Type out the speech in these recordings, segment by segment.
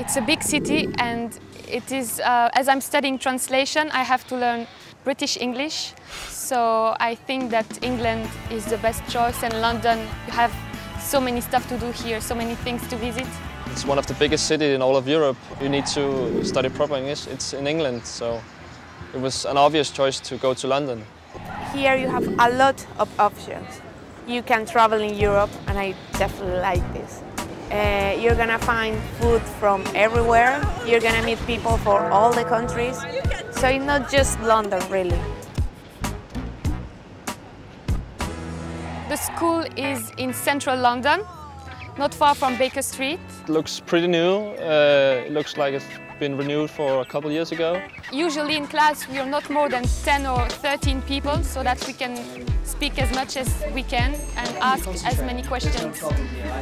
It's a big city, and it is, as I'm studying translation, I have to learn British English. So I think that England is the best choice, and London, you have so many stuff to do here, so many things to visit. It's one of the biggest cities in all of Europe. You need to study proper English. It's in England, so it was an obvious choice to go to London. Here you have a lot of options. You can travel in Europe, and I definitely like this. You're gonna find food from everywhere. You're gonna meet people from all the countries. So it's not just London, really. The school is in central London, not far from Baker Street. It looks pretty new. It looks like it's been renewed for a couple of years ago. Usually in class we are not more than 10 or 13 people, so that we can speak as much as we can and ask as many questions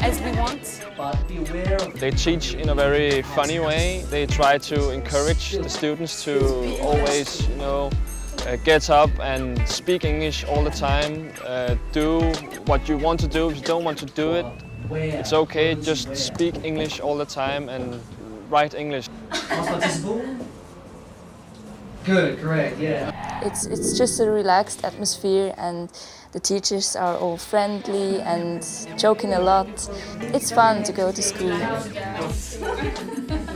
as we want. They teach in a very funny way. They try to encourage the students to always, get up and speak English all the time. Do what you want to do. If you don't want to do it, it's okay. Just speak English all the time and write English. Good, correct, yeah. It's just a relaxed atmosphere, and the teachers are all friendly and joking a lot. It's fun to go to school.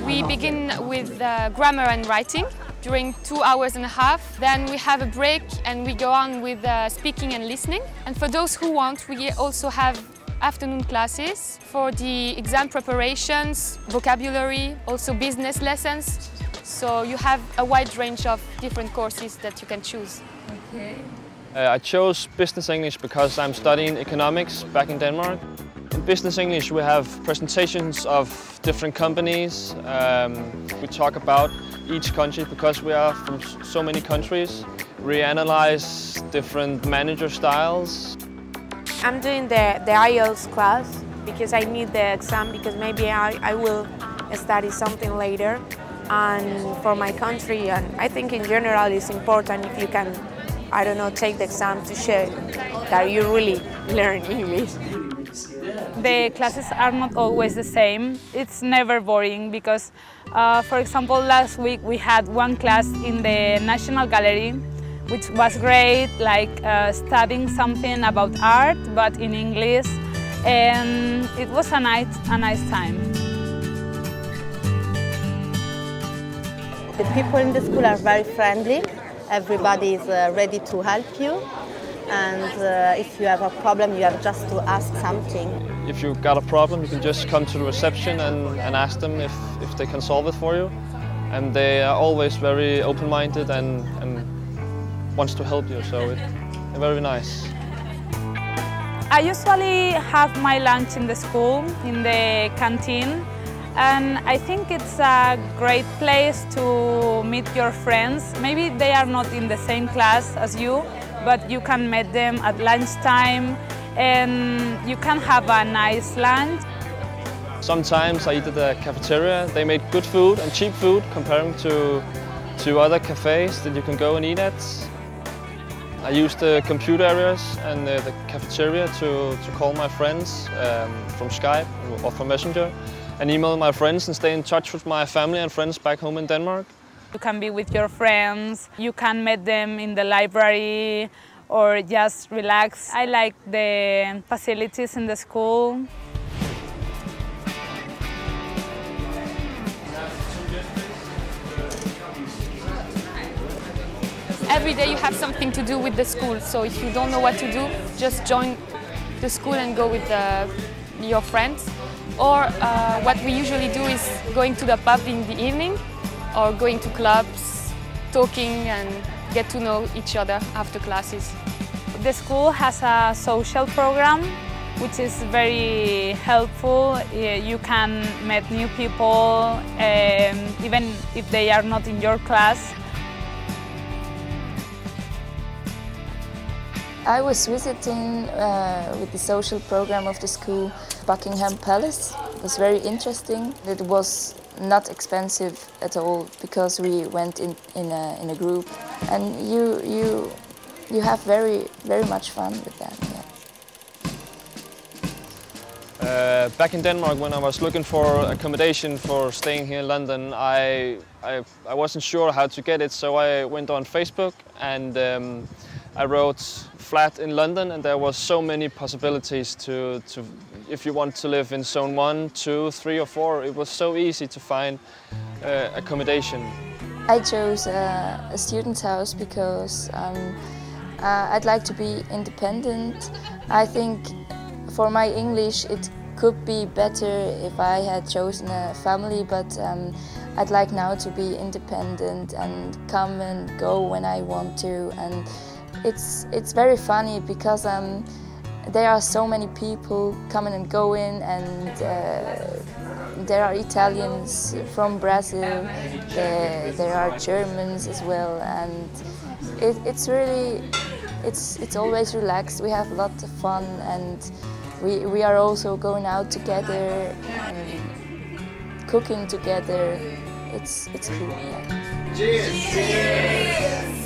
We begin with grammar and writing during 2.5 hours. Then we have a break and we go on with speaking and listening. And for those who want, we also have afternoon classes for the exam preparations, vocabulary, also business lessons. So you have a wide range of different courses that you can choose. Okay. I chose Business English because I'm studying economics back in Denmark. In Business English we have presentations of different companies. We talk about each country because we are from so many countries. We analyze different manager styles. I'm doing the IELTS class because I need the exam, because maybe I will study something later. And for my country, and I think in general it's important if you can, I don't know, take the exam to show that you really learn English. The classes are not always the same. It's never boring because, for example, last week we had one class in the National Gallery, which was great, like studying something about art, but in English, and it was a nice time. The people in the school are very friendly. Everybody is ready to help you, and if you have a problem, you have just to ask something. If you've got a problem, you can just come to the reception and ask them if they can solve it for you. And they are always very open-minded and wants to help you, so they're very nice. I usually have my lunch in the school, in the canteen. And I think it's a great place to meet your friends. Maybe they are not in the same class as you, but you can meet them at lunchtime and you can have a nice lunch. Sometimes I eat at the cafeteria. They made good food and cheap food comparing to other cafes that you can go and eat at. I use the computer areas and the cafeteria to call my friends from Skype or from Messenger, and email my friends and stay in touch with my family and friends back home in Denmark. You can be with your friends, you can meet them in the library or just relax. I like the facilities in the school. Every day you have something to do with the school, so if you don't know what to do, just join the school and go with your friends. Or what we usually do is going to the pub in the evening or going to clubs, talking and get to know each other after classes. The school has a social program which is very helpful. You can meet new people even if they are not in your class. I was visiting with the social program of the school, Buckingham Palace. It was very interesting. It was not expensive at all because we went in a group, and you have very much fun with that. Yeah. Back in Denmark, when I was looking for accommodation for staying here in London, I wasn't sure how to get it, so I went on Facebook and I wrote flat in London, and there was so many possibilities to if you want to live in zone 1, 2, 3 or 4, it was so easy to find accommodation. I chose a student's house because I'd like to be independent. I think for my English it could be better if I had chosen a family, but I'd like now to be independent and come and go when I want to. And it's very funny because there are so many people coming and going, and there are Italians from Brazil, there are Germans as well, and it's really, it's always relaxed. We have a lot of fun, and we are also going out together and cooking together. It's cool, yeah. Cheers! Cheers!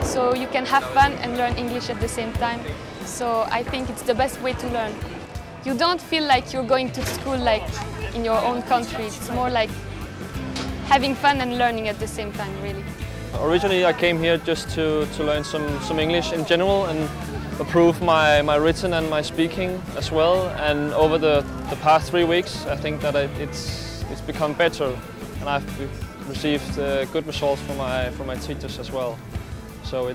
So you can have fun and learn English at the same time. So I think it's the best way to learn. You don't feel like you're going to school like in your own country. It's more like having fun and learning at the same time, really. Originally I came here just to learn some English in general and improve my written and my speaking as well. And over the past 3 weeks I think that it's become better, and I've received good results from my teachers as well. So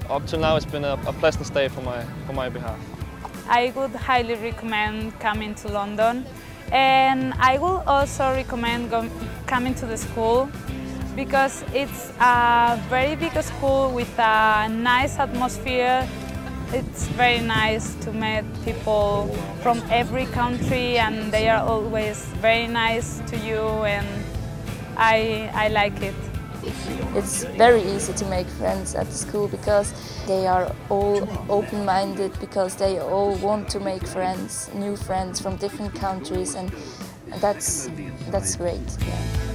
up till now it's been a pleasant stay for my behalf. I would highly recommend coming to London, and I will also recommend coming to the school because it's a very big school with a nice atmosphere. It's very nice to meet people from every country, and they are always very nice to you, and I like it. It's very easy to make friends at the school because they are all open-minded, because they all want to make friends, new friends from different countries, and that's great. Yeah.